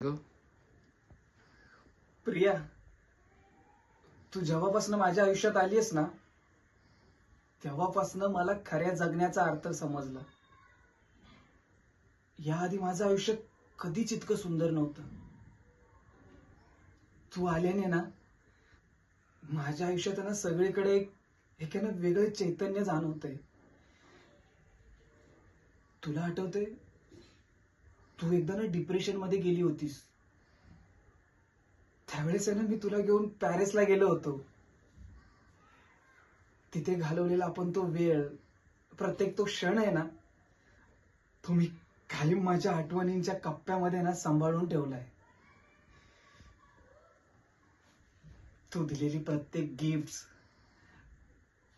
ग प्रिया, तू जेव्हापासून माझ्या आयुष्यात आलीयस ना, तेव्हापासून मला खऱ्या जगण्याचा अर्थ समजला. याआधी माझं आयुष्य कधीच इतकं सुंदर नव्हतं. तू आल्याने ना माझ्या आयुष्यात ना सगळीकडे एक आहे ना वेगळे चैतन्य जाणवतंय. तुला आठवतंय, तू एकदा ना डिप्रेशन मध्ये गेली होतीस. त्यावेळेस आहे ना मी तुला घेऊन पॅरिसला गेलो होतो. तिथे घालवलेला आपण तो वेळ, प्रत्येक तो क्षण आहे ना, तो मी कायम माझ्या आठवणींच्या कप्प्यामध्ये ना सांभाळून ठेवलाय. तू दिलेली प्रत्येक गिफ्ट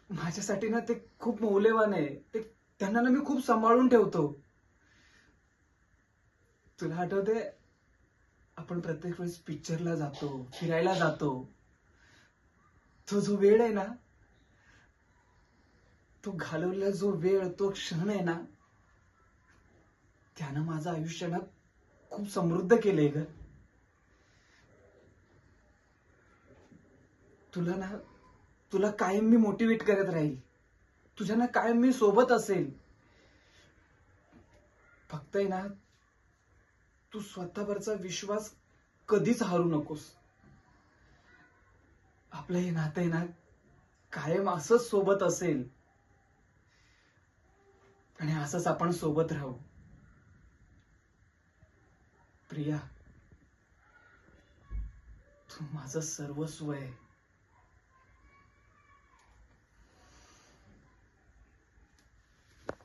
माझ्यासाठी ना ते खूप मौल्यवान आहे. त्यांना ना मी खूप सांभाळून ठेवतो. तुला आठवते, आपण प्रत्येक वेळेस पिक्चरला जातो, फिरायला जातो. तो जो वेळ आहे ना, तो घालवलेला जो वेळ, तो क्षण आहे ना, त्यानं माझं आयुष्य ना खूप समृद्ध केलंय ग. तुला ना तुला कायम मी मोटिवेट करत राहील. तुझ्या ना कायम मी सोबत असेल. फक्त आहे ना, तू स्वतःवरचा विश्वास कधीच हरू नकोस. आपलं हे नातं आहे ना कायम असंच सोबत असेल आणि असंच आपण सोबत राहू. प्रिया, तू माझं सर्वस्व आहे.